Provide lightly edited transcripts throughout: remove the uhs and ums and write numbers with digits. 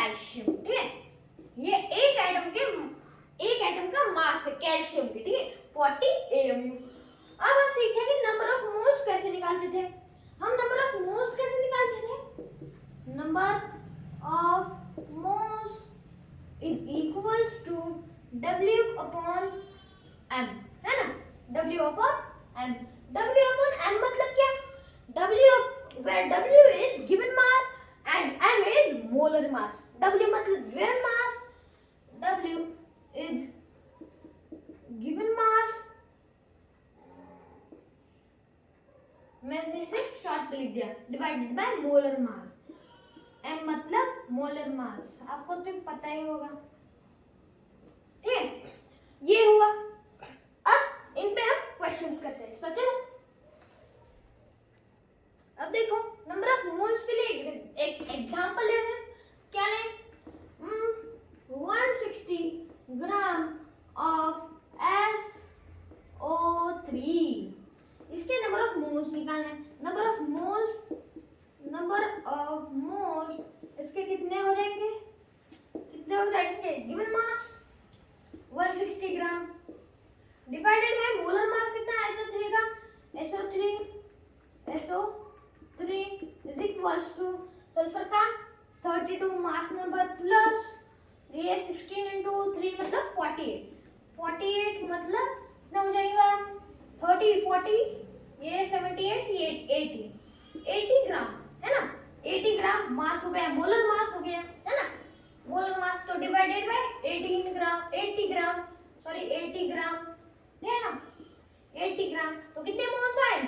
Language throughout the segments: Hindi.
कैल्शियम, ठीक है। ये एक एटम का मास है कैल्शियम की, ठीक है, 40 AMU। अब हम सीखते हैं कि नंबर ऑफ मोल्स कैसे निकालते थे। हम नंबर ऑफ मोल्स कैसे निकालते थे? Number of moles is equals to W upon M, है ना, W upon M। W upon M मतलब क्या? where W is given mass and M is molar mass। W मतलब given mass, W is given mass, मैंने सिर्फ शॉर्ट लिख दिया, divided by molar mass. M मतलब मोलर मास, आपको तो पता ही होगा, ठीक है। ये हुआ। अब इन पे हम क्वेश्चंस करते हैं, तो चलो अब देखो नंबर ऑफ मोल्स के लिए एक एग्जांपल ले रहे हैं। क्या लें? 160 ग्राम ऑफ SO3, इसके नंबर ऑफ मोल्स निकालना है। नंबर ऑफ मोल्स इसके कितने हो जाएंगे? Given mass 160 gram divided by molar mass कितना है SO3 का? SO3 is equals two sulphur का 32 मास नंबर प्लस ये 16 into 3 मतलब 48 मतलब कितना हो जाएगा? 30 40 ये 78 ये 80 ग्राम, है ना। 80 ग्राम मास हो गया, मोलर मास हो गया, है ना। मोलर मास तो डिवाइडेड बाय 80 ग्राम, है ना। 80 ग्राम तो कितने मोल्स आए?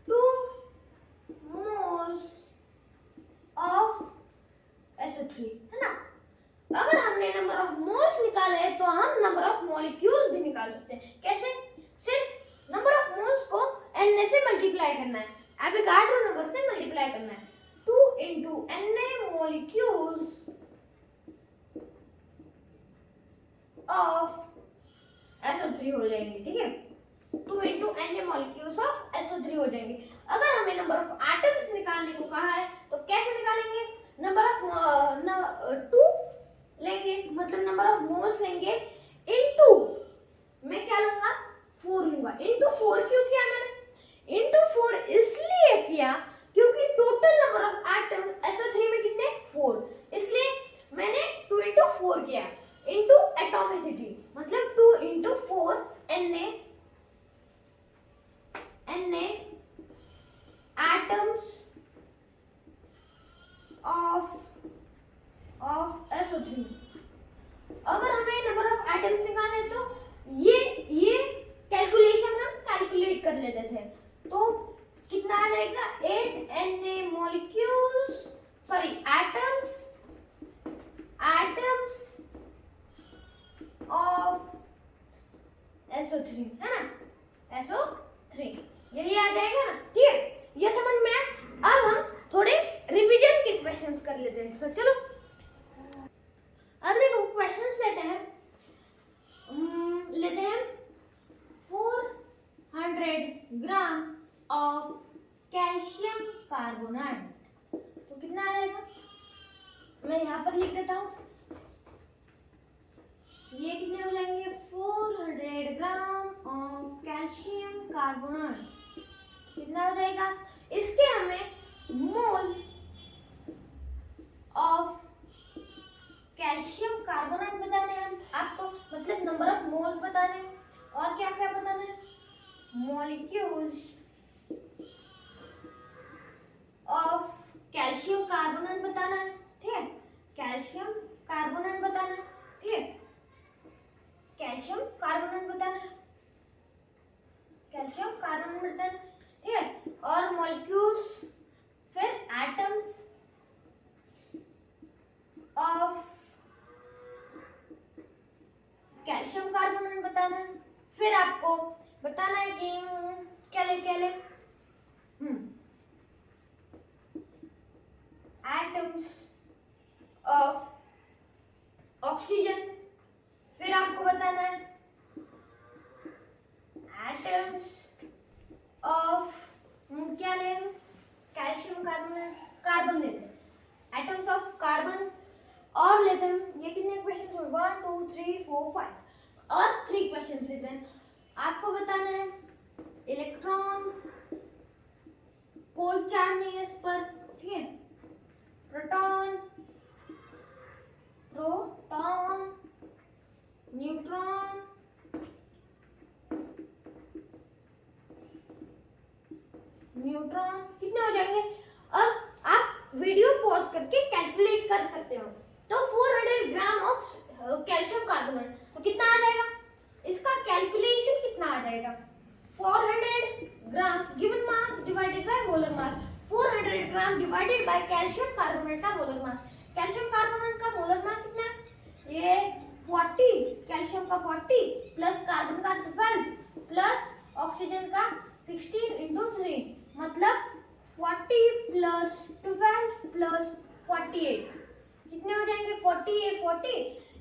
2 मोल्स ऑफ SO3, है ना। अगर हमने नंबर ऑफ मोल्स निकाले तो हम नंबर ऑफ मॉलिक्यूल्स भी निकाल सकते हैं। कैसे? सिर्फ नंबर ऑफ मोल्स को Na से मल्टीप्लाई करना है, एवोगाड्रो नंबर से मल्टीप्लाई करना है। 2 into Na molecules of SO3 हो जाएंगे, ठीक है। 2 into Na molecules of SO3 हो जाएंगे। अगर हमें नंबर ऑफ एटम्स निकालने को कहा है तो कैसे निकालेंगे? नंबर ऑफ 2 लेंगे, मतलब नंबर ऑफ मोल्स लेंगे, इनटू मैं क्या लूंगा? 4 लूंगा। इनटू 4 क्यों किया मैंने? इनटू 4 इसलिए किया क्योंकि total number of atom SO3 में कितने? 4, इसलिए मैंने 2 into 4 किया। इनटू एटॉमिसिटी मतलब 2 into 4 Na atoms of SO3। अगर हमें नंबर ऑफ एटम्स निकालने तो ये कैलकुलेशन हम कैलकुलेट कर लेते थे, तो कितना आ जाएगा? 8 Na molecules atoms of SO3, है ना, SO3 यही आ जाएगा ना, ठीक है। ये समझ में आया। अब हम थोड़े रिवीजन के क्वेश्चंस कर लेते हैं, तो चलो अब देखो क्वेश्चंस लेते हैं 400 ग्राम ऑफ कैल्शियम कार्बोनाइड, तो कितना आ जाएगा? मैं यहाँ पर लिख देता हूँ, ये कितने हो जाएंगे? 400 ग्राम ऑफ कैल्शियम कार्बोनाइड कितना हो जाएगा? इसके हमें मोल ऑफ कैल्शियम कार्बोनाइड बताने हैं आपको, मतलब नंबर ऑफ मोल्स बताने हैं, और क्या क्या बताना है? मॉलिक्यूल्स ऑफ कैल्शियम कार्बोनाइड बताना है, ठीक है। कैल्शियम कार्बोनाइड बताना है, ठीक है। कैल्शियम कार्बोनाइड बताना है, ठीक है। और मॉलिक्यूल्स, फिर एटम्स ऑफ कैल्शियम कार्बोनेट बताना है। फिर आपको बताना है कि क्या ले एटम्स ऑफ ऑक्सीजन। फिर आपको बताना है एटम्स ऑफ क्या ले? कैल्शियम कार्बन लेते हैं, एटम्स ऑफ कार्बन, 3 4 5 और 3 क्वेश्चन लेते हैं। आपको बताना है इलेक्ट्रॉन, कोई चार्ज नहीं है इस पर, ठीक है। प्रोटॉन, प्रोटॉन, न्यूट्रॉन, न्यूट्रॉन कितने हो जाएंगे। अब आप वीडियो पॉज करके कैलकुलेट कर सकते हो। तो 400 ग्राम ऑफ कैल्शियम कार्बोनेट तो कितना आ जाएगा, इसका कैलकुलेशन कितना आ जाएगा। 400 gram given mass divided by molar mass, 400 gram divided by calcium carbonate का मोलर मास। कैल्शियम कार्बोनेट का मोलर मास कितना है, ये 40, कैल्शियम का 40 प्लस कार्बन का 12 प्लस ऑक्सीजन का 16 into 3 मतलब 40 प्लस 12 प्लस 48 कितने हो जाएंगे, 40 ये 40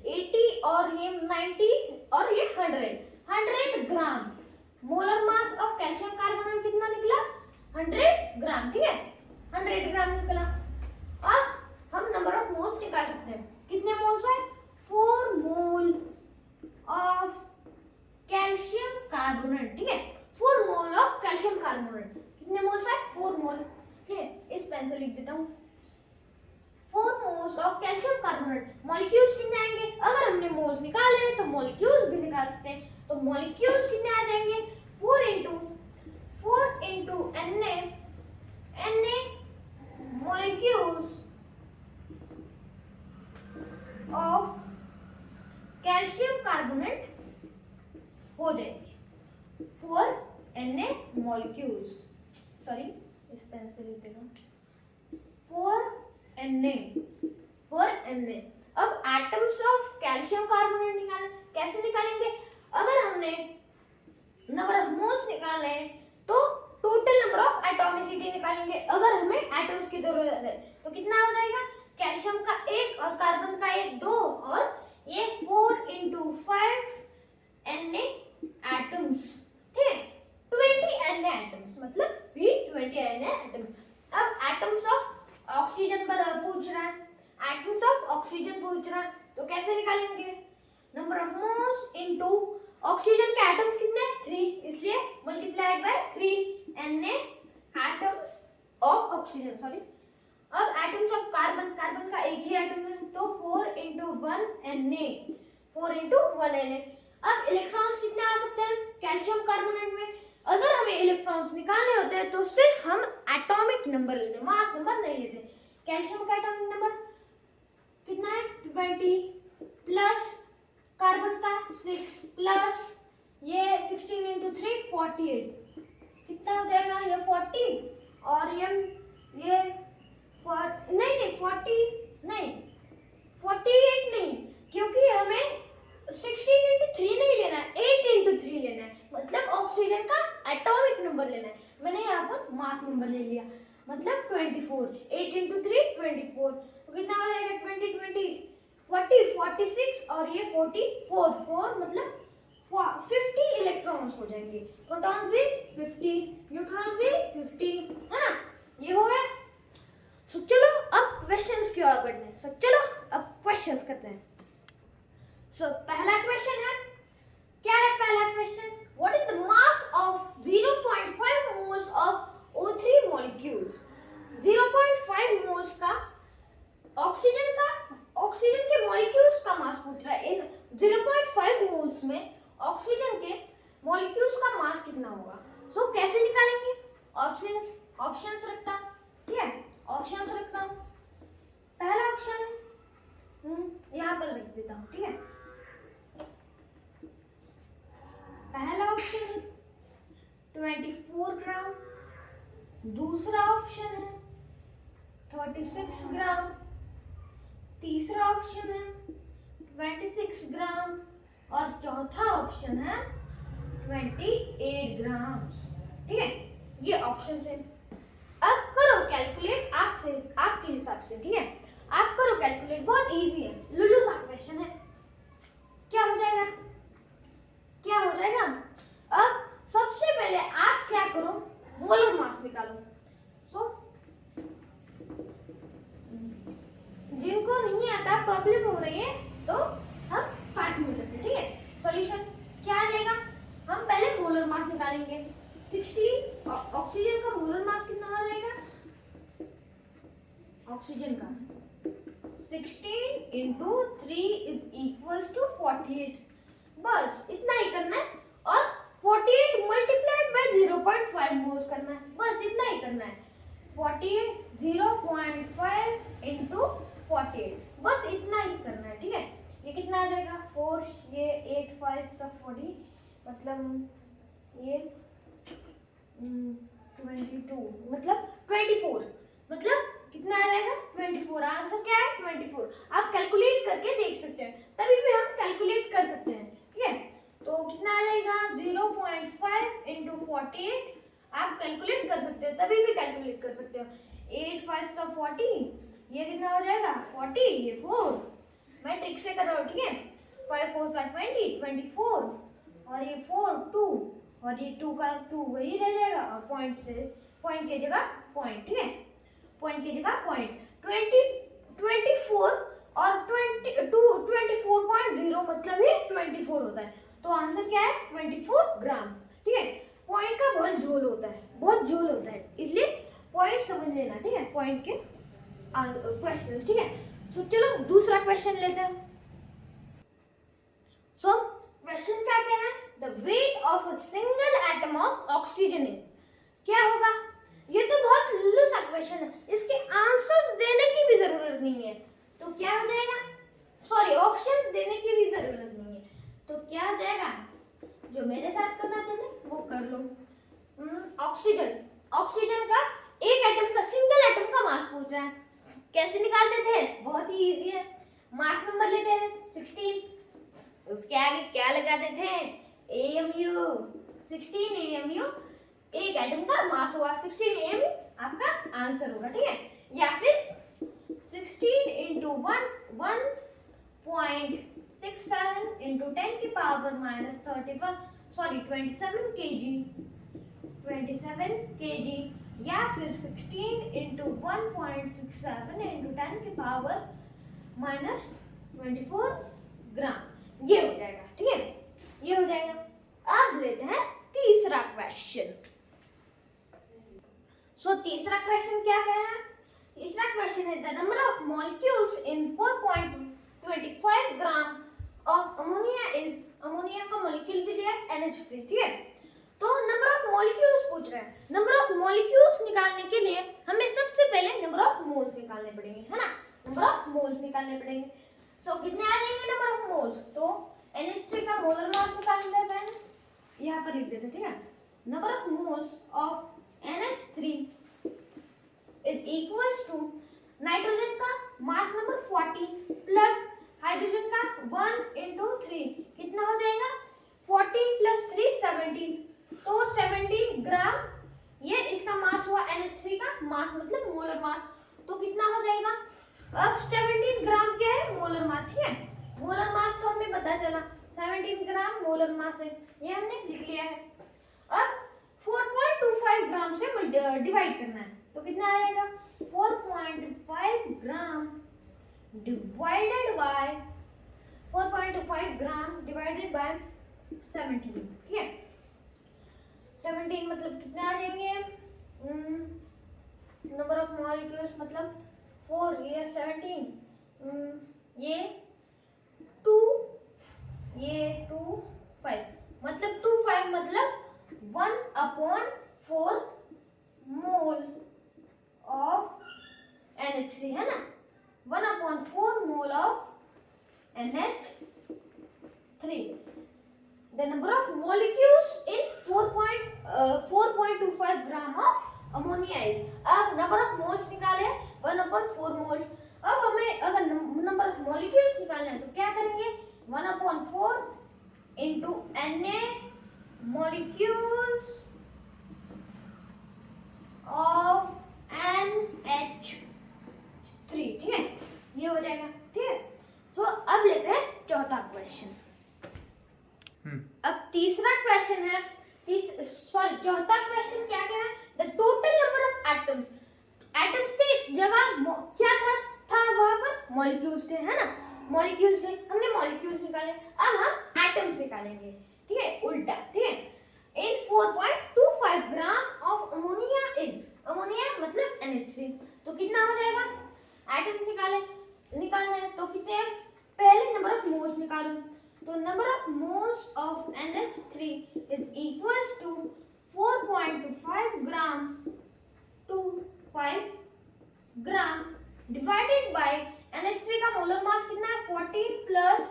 80 और ये 90 और ये 100 ग्राम molar mass of calcium carbonate कितना निकला, 100 ग्राम, ठीक है। 100 ग्राम निकला। अब हम नंबर ऑफ मोल्स निकाल सकते हैं। कितने मोल्स है, 4 मोल ऑफ कैल्शियम कार्बोनेट, ठीक है। 4 मोल ऑफ कैल्शियम कार्बोनेट कितने मोल्स है, 4 मोल, ठीक है। इस पेन से लिख देता हूँ 4 moles of calcium carbonate. Molecules कितने आएंगे, अगर हमने मोल्स निकाले तो मॉलिक्यूल्स भी निकाल सकते हैं। तो मॉलिक्यूल्स कितने आ जाएंगे, 4 into Na molecules of calcium carbonate हो जाएंगे 4 Na molecules, सॉरी इस पेन से लिख देना 4 Na। अब एटम्स ऑफ कैल्शियम कार्बोनेट निकालें, कैसे निकालेंगे, अगर हमने नंबर ऑफ मोल्स निकाले तो टोटल नंबर ऑफ एटॉमिसिटी निकालेंगे। अगर हमें एटम्स की जरूरत है तो कितना हो जाएगा, कैल्शियम का 1 और कार्बन का 1 2 और ये 4 into 5 Na एटम्स, ठीक है। 20 Na एटम्स मतलब भी 20 Na एटम्स। अब एटम्स ऑफ ऑक्सीजन पूछ रहा है, एटम्स ऑफ ऑक्सीजन पूछ रहा है तो कैसे निकालेंगे, number of moles into oxygen के एटम्स कितने हैं, 3, इसलिए multiplied by 3 Na atoms of oxygen, sorry. अब एटम्स ऑफ कार्बन, कार्बन का एक ही एटम है तो 4 into 1 Na, 4 into 1 Na। अब इलेक्ट्रॉन्स कितने आ सकते हैं कैल्शियम कार्बोनेट में, अगर हमें इलेक्ट्रॉन्स निकालने होते हैं तो सिर्फ हम एटॉमिक नंबर लेते हैं, मास नंबर नहीं लेते। कैल्शियम का एटॉमिक नंबर कितना है, 20 प्लस कार्बन का 6 प्लस ये 16 into 3 48 कितना हो जाएगा, ये 40 और ये नहीं 40 नहीं 48 नहीं, क्योंकि हमें 16 into 3 नहीं लेना है, 8 into 3 लेना है, मतलब ऑक्सीजन का एटॉमिक नंबर लेना है। मैंने यहाँ पर मास नंबर ले लिया, मतलब 24, 8 into 3 24 तो कितना हो जाएगा, 20 20 40 46 और ये 44 4 मतलब 50 इलेक्ट्रॉन्स हो जाएंगे। प्रोटॉन भी 50, न्यूट्रॉन भी 50, है ना, ये हो गया। सो चलो अब क्वेश्चंस की ओर बढ़ते हैं। सो चलो अब क्वेश्चंस करते हैं। सो पहला क्वेश्चन है, क्या है पहला question, what is the mass of 0.5 moles of O3 molecules. 0.5 moles का ऑक्सीजन के मॉलिक्यूल्स का मास पूछ रहा है। इन 0.5 मोल्स में ऑक्सीजन के मॉलिक्यूल्स का मास कितना होगा। सो कैसे निकालेंगे, ऑप्शंस रखता हूं, ठीक है, ऑप्शंस रखता हूं। पहला ऑप्शन है यहाँ पर लिख देता हूं, ठीक है। पहला ऑप्शन है 24 ग्राम, दूसरा ऑप्शन है 36 ग्राम, तीसरा ऑप्शन है 26 ग्राम और चौथा ऑप्शन है 28 ग्राम, ठीक है। ये ऑप्शन है। अब करो कैलकुलेट आपके हिसाब से, ठीक है। आप करो कैलकुलेट, बहुत इजी है, लुल्लू सा क्वेश्चन है। क्या हो जाएगा, क्या हो जाएगा। अब सबसे पहले आप क्या करो, मोलर मास निकालो। सो जिनको नहीं आता, प्रॉब्लम हो रही है, तो हम मास मिल सकते हैं, ठीक है। सॉल्यूशन क्या आ जाएगा, हम पहले मोलर मास निकालेंगे। 16 ऑक्सीजन का मोलर मास कितना आ जाएगा, ऑक्सीजन का 16 इंटू 3 इज इक्वल्स टू 48। बस इतना ही करना है और 48 मल्टीप्लाइड बाय 0.5 मोल्स करना है, बस इतना ही करना है। 48 0.5 इंटू 48, बस इतना ही करना है, ठीक है। ये कितना आ जाएगा 4, ये 8 5 सब 40, मतलब ये 22 मतलब 24, मतलब कितना आ जाएगा 24। आंसर क्या है 24। आप कैलकुलेट करके देख सकते हैं, तभी भी हम कैलकुलेट कर सकते हैं, ठीक है। तो कितना आ जाएगा 0.5 इंटू 48, आप कैलकुलेट कर सकते हैं, तभी भी कैलकुलेट कर सकते हो। 8 5 सब 40, ये कितना हो जाएगा 40, ये 4, मैं ट्रिक से कर रहा हूँ, ठीक है। 5 4 20 24, और ये 4 2, और ये 2 का 2 वही रह जाएगा, और पॉइंट से पॉइंट की जगह पॉइंट, ठीक है, पॉइंट की जगह पॉइंट। 24 और 24.0 मतलब ही 24 होता है, तो आंसर क्या है 24 ग्राम, ठीक है। पॉइंट का बहुत झोल होता है, बहुत झोल होता है, इसलिए पॉइंट समझ लेना, ठीक है, पॉइंट के क्वेश्चन, ठीक है। तो चलो दूसरा क्वेश्चन लेते हैं। सो क्वेश्चन क्या कह रहा है, the weight of a single atom of oxygen is, क्या होगा। ये तो बहुत लुल्लू सा क्वेश्चन है, इसके आंसर्स देने की भी जरूरत नहीं है, तो क्या हो जाएगा, सॉरी ऑप्शन देने की भी जरूरत नहीं है, तो क्या हो जाएगा, जो मेरे साथ करना चाहते वो कर लो। ऑक्सीजन, ऑक्सीजन का एक एटम का, सिंगल एटम का मास पूछ रहा है, कैसे निकालते थे, बहुत ही इजी है। मास नंबर लेते हैं 16, उसके आगे क्या लगाते थे AMU, 16 AMU, एक एटम का मास हुआ 16 AMU, आपका आंसर होगा, ठीक है। या फिर 16 इंटू 1.67 इंटू 10 की पावर माइनस 31, सॉरी 27 kg, या फिर 16 इंटू 1.67 इंटू 10 की पावर माइनस 24 ग्राम, ये हो जाएगा, ठीक है, ये हो जाएगा। अब लेते हैं तीसरा क्वेश्चन। सो तीसरा क्वेश्चन क्या कह रहा है, तीसरा क्वेश्चन है the number of molecules in 4.25 gram of ammonia is, ammonia का मॉलिक्यूल भी दिया NH3, ठीक है। तो नंबर ऑफ मॉलिक्यूल्स पूछ रहा है, नंबर ऑफ मॉलिक्यूल्स निकालने के लिए हमें सबसे पहले नंबर ऑफ मोल्स निकालने पड़ेंगे, है ना, नंबर ऑफ मोल्स निकालने पड़ेंगे। सो कितने आ जाएंगे नंबर ऑफ मोल्स, तो NH3 का मोलर मास निकालना है, मैंने यहाँ पर लिख देते, ठीक है। Number of moles of NH3 is equals to nitrogen का मास नंबर 40 प्लस हाइड्रोजन का 1 इंटू 3, कितना हो जाएगा 40 प्लस 3 17, तो 17 ग्राम, ये इसका मास हुआ NH3 का मास मतलब मोलर मास, तो कितना हो जाएगा, अब 17 ग्राम क्या है मोलर मास, ठीक है, मोलर मास तो हमें पता चला 17 ग्राम मोलर मास है, ये हमने लिख लिया है। अब 4.25 ग्राम से डिवाइड करना है, तो कितना आएगा 4.5 ग्राम divided bye 4.25 gram divided by 17, ठीक है। 17 मतलब कितना आ जाएंगे, नंबर ऑफ मॉलिक्यूल्स मतलब 4, ये 17, ये 2, ये 2 5, मतलब 2 5 मतलब 1/4 मोल ऑफ NH3, है ना, 1/4 mole of NH3। The number of molecules in 4.25 gram of ammonia is, अब number of moles निकाले 1/4 मोल, अब हमें अगर number of molecules निकालना है तो क्या करेंगे 1/4 into Na molecules of NH3, ठीक है, ये हो जाएगा, ठीक है। सो अब लेते हैं चौथा क्वेश्चन। अब तीसरा क्वेश्चन है, सॉरी चौथा क्वेश्चन क्या कह रहा है, the total number of atoms, atoms की जगह क्या था वहां पर मॉलिक्यूल्स थे, है ना, मॉलिक्यूल्स थे, हमने मॉलिक्यूल्स निकाले, अब हम एटम्स निकालेंगे, ठीक है, उल्टा, ठीक है। इन 4.25 gram of ammonia is, ammonia मतलब NH3, तो कितना हो जाएगा, एटम्स निकालना है तो कितने, पहले नंबर ऑफ मोल्स निकालो, तो number of moles of NH3 is equals to 4.25 gram to 5 gram divided by NH3 का मोलर मास कितना है, 40 प्लस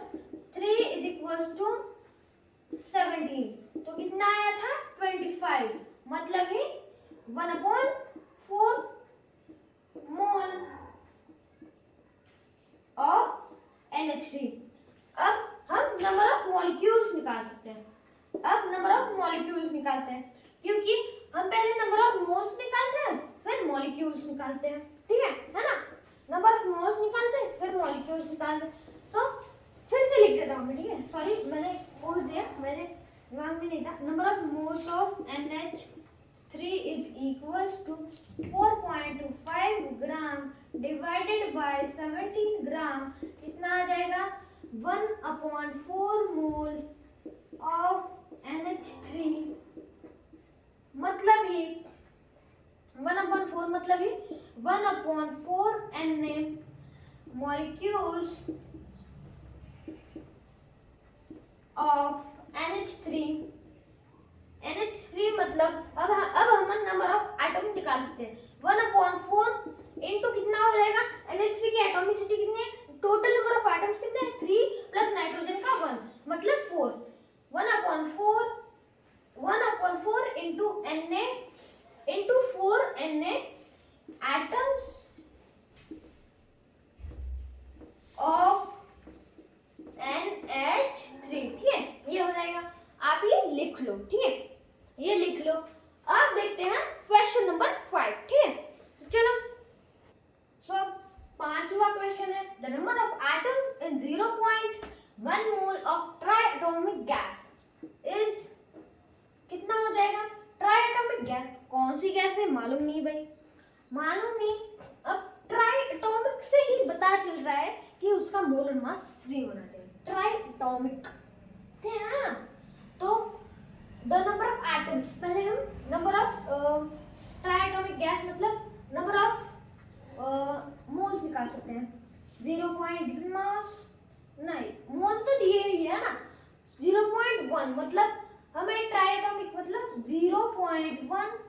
3 इज इक्वल्स टू 17, तो कितना आया था 25, मतलब ही 1/4 मोल ऑफ NH3। अब हम नंबर ऑफ मॉलिक्यूल्स निकाल सकते हैं, अब नंबर ऑफ मॉलिक्यूल्स निकालते हैं, क्योंकि हम पहले नंबर ऑफ मोल्स निकालते हैं फिर मॉलिक्यूल्स निकालते हैं, ठीक है ना, नंबर ऑफ मोल्स निकालते हैं फिर मॉलिक्यूल्स निकालते हैं। सो फिर से लिख देता हूँ मैं, ठीक है, सॉरी मैंने बोल दिया, मेरे दिमाग में नहीं था। Number of moles of NH3 is equals to 4.25 gram divided by 17 gram, कितना आ जाएगा 1/4 मोल ऑफ NH3, मतलब ही 1/4 मतलब ही 1/4 Na molecules of NH3, NH3 मतलब अब हम नंबर ऑफ एटम निकाल सकते हैं, 1/4 इंटू कितना हो जाएगा, NH3 की एटॉमिसिटी कितनी है, टोटल नंबर ऑफ एटम्स कितने हैं 3 प्लस नाइट्रोजन का 1 मतलब 4, 1/4 into Na into 4 Na atoms of NH3, ठीक है, ये हो जाएगा, आप ये लिख लो, ठीक है, ये लिख लो। अब देखते हैं क्वेश्चन नंबर 5, ठीक है, चलो। सो पांचवा क्वेश्चन है, the number of atoms in 0.1 mole of triatomic gas is, कितना हो जाएगा, ट्राइएटॉमिक गैस कौन सी गैस है मालूम नहीं भाई, मालूम नहीं, अब ट्राइएटॉमिक से ही पता चल रहा है कि उसका मोलर मास 3 होना चाहिए, ट्राइएटॉमिक थे ना, तो द नंबर ऑफ एटम्स, पहले हम नंबर ऑफ ट्राइएटॉमिक गैस मतलब नंबर ऑफ मोल्स निकाल सकते हैं, 0. मास नहीं, मोल तो दिए ही है ना, 0.1 मतलब हमें ट्राइएटॉमिक मतलब 0.1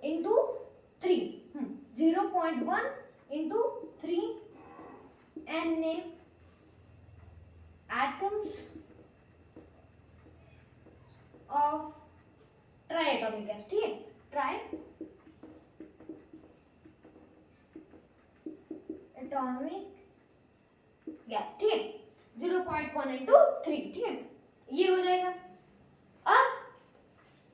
into 3, 0.1 into 3 Na atoms of triatomic gas, ठीक है, triatomic gas, ठीक है, 0.1 इंटू 3, ठीक है, ये हो जाएगा। अब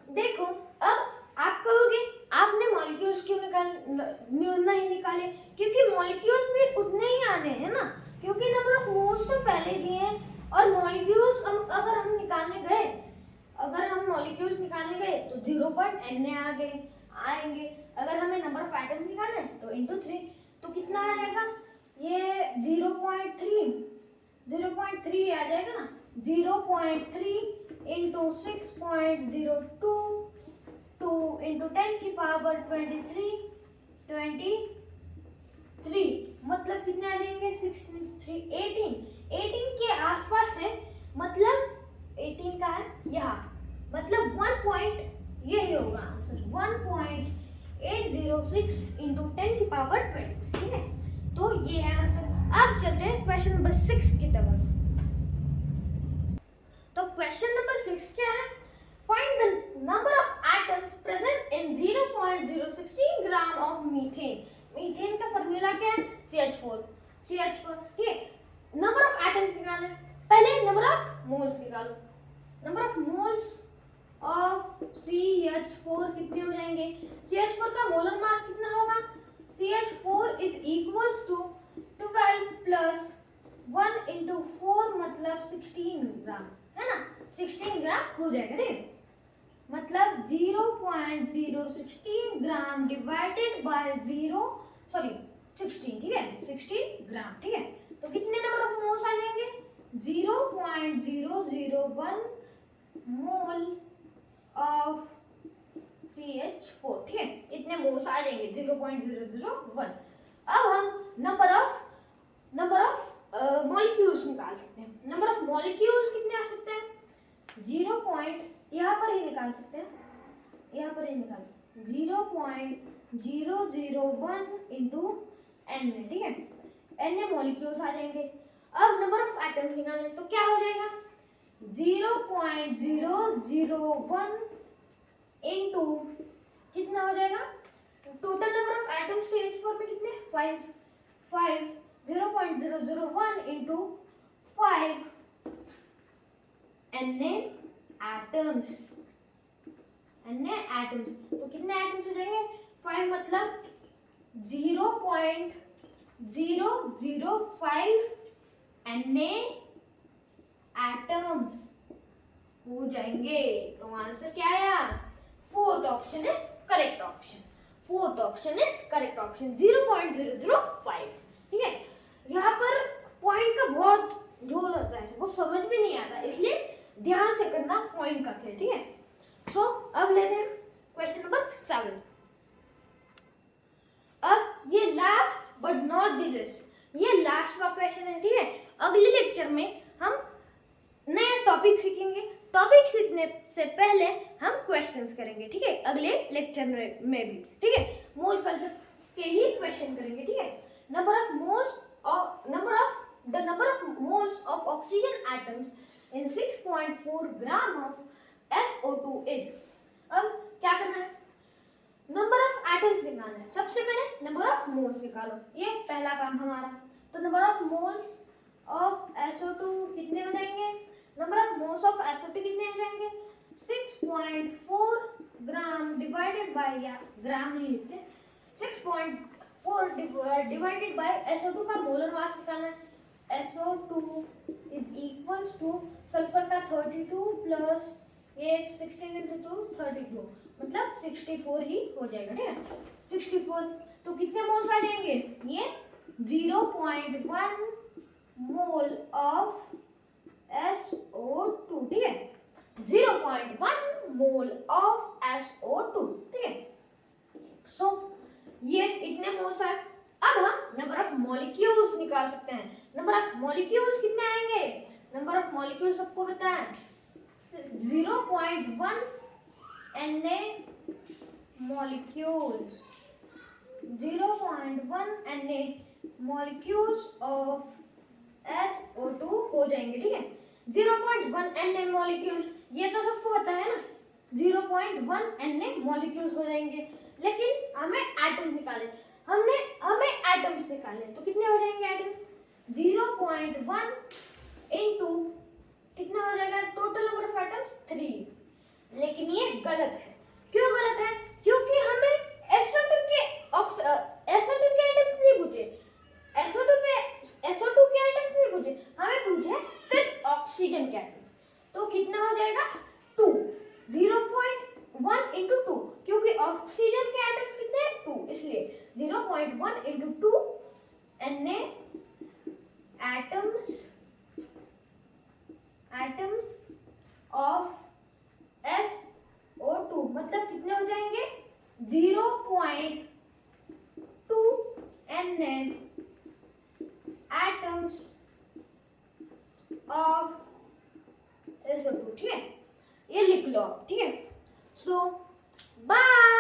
देखो, अब आप कहोगे आपने मॉलिक्यूल्स क्यों नहीं निकाले, क्योंकि मॉलिक्यूल्स भी उतने ही आने हैं ना, क्योंकि नंबर ऑफ मोल्स तो पहले दिए हैं और मॉलिक्यूल्स अगर हम निकालने गए, अगर हम मॉलिक्यूल्स निकालने गए तो 0.Na आएंगे, अगर हमें नंबर ऑफ एटम्स निकालना है तो इंटू 3, तो कितना आ जाएगा, ये 0.3 आ जाएगा ना, 0.3 इंटू 6.02 2 इंटू 10 की पावर 23 मतलब कितने आ जाएंगे, 6 इंटू 3 18 के आसपास है, मतलब 18 का है यहाँ, मतलब 1 पॉइंट यही होगा आंसर, 1.806 इंटू 10 की पावर 20, ठीक है, तो ये है आंसर। अब चलते हैं क्वेश्चन नंबर 6 की तरफ। तो क्वेश्चन नंबर 6 क्या है, find the number of atoms present in 0.016 gram of methane. Methane का फॉर्मूला क्या है, CH4, ठीक है, नंबर ऑफ एटम्स निकालना है, पहले नंबर ऑफ मोल्स निकालो, number of moles of CH4 कितने हो जाएंगे, CH4 का मोलर मास कितना होगा, CH4 is equals to 12 plus 1 into 4 मतलब 16 ग्राम, है ना, 16 ग्राम हो जाएगा, ठीक, मतलब 0.016 ग्राम डिवाइडेड बाय 16, ठीक है, 16 ग्राम, ठीक है, 0.001 मोल ऑफ CH4, ठीक है, इतने मोल्स आ जाएंगे 0.001। अब हम नंबर ऑफ मॉलिक्यूल्स निकाल सकते हैं। नंबर ऑफ मॉलिक्यूल्स कितने आ सकते हैं? 0. यहाँ पर ही निकाल सकते हैं, यहाँ पर ही निकाल 0.001 इंटू एन, ठीक है, एन मॉलिक्यूल्स आ जाएंगे। अब नंबर ऑफ एटम्स निकालने, तो क्या हो जाएगा 0.001 इंटू कितना हो जाएगा, total number of atoms CH4 में कितने 5 0.001 इंटू 5 Na एटम्स, तो कितने एटम्स हो जाएंगे 5 मतलब 0.005 Na एटम्स हो जाएंगे। तो आंसर क्या आया? Fourth option is correct option. 0.005, ठीक है। यहाँ पर पॉइंट का बहुत झोल होता है, वो समझ में नहीं आता, इसलिए ध्यान से करना पॉइंट का खेल, ठीक है। सो अब लेते हैं क्वेश्चन नंबर 7। अब ये last but not the list, ये लास्ट वाला क्वेश्चन है, ठीक है। अगले लेक्चर में हम नया टॉपिक सीखेंगे। टॉपिक सीखने से पहले हम क्वेश्चंस करेंगे, ठीक है, अगले लेक्चर में भी, ठीक है। मोल कंसेप्ट के ही क्वेश्चन करेंगे, ठीक है। Number of moles of oxygen atoms in 6.4 gram of SO2 is. अब क्या करना है? नंबर ऑफ एटम्स निकालना है। सबसे पहले नंबर ऑफ मोल्स निकालो, ये पहला काम हमारा। तो number of moles of SO2 कितने हो जाएंगे? Number of moles of SO2 कितने हो जाएंगे? 6.4 ग्राम डिवाइडेड बाय, या ग्राम नहीं लिखते, 6.4 डिवाइडेड बाय SO2 का मोलर मास निकालना है। SO2 is equals two sulphur का 32 प्लस 16 into 2 32, मतलब 64 ही हो जाएगा, ठीक है। 64, तो कितने मोल्स आ जाएंगे? ये 0.1 मोल ऑफ SO2, ठीक है, 0.1 मोल ऑफ SO2, ठीक है। सो ये इतने मोल्स आए। अब हम नंबर ऑफ मॉलिक्यूल्स निकाल सकते हैं। नंबर ऑफ मॉलिक्यूल्स कितने आएंगे? नंबर ऑफ मॉलिक्यूल्स सबको पता है, 0.1 Na molecules, 0.1 Na molecules of SO2 हो जाएंगे, ठीक है। 0.1 Na molecules, ये तो सबको पता है ना, 0.1 Na molecules हो जाएंगे। लेकिन हमें एटम्स निकाले, हमें एटम्स निकाले, तो कितने हो जाएंगे एटम्स? 0.1 इंटू कितना हो जाएगा टोटल नंबर ऑफ एटम्स? 3। लेकिन ये गलत है। क्यों गलत है? क्योंकि हमें SO2 के एटम्स नहीं पूछे, SO2 के एटम्स नहीं पूछे, हमें पूछे सिर्फ ऑक्सीजन के एटम्स। तो कितना हो जाएगा 2, 0.1 इंटू 2, क्योंकि ऑक्सीजन के एटम्स कितने हैं 2, इसलिए 0.1 into 2 Na atoms of SO2, मतलब कितने हो जाएंगे 0.2 Na एटम्स ऑफ SO2, ठीक है, ये लिख लो, ठीक है। सो बाय।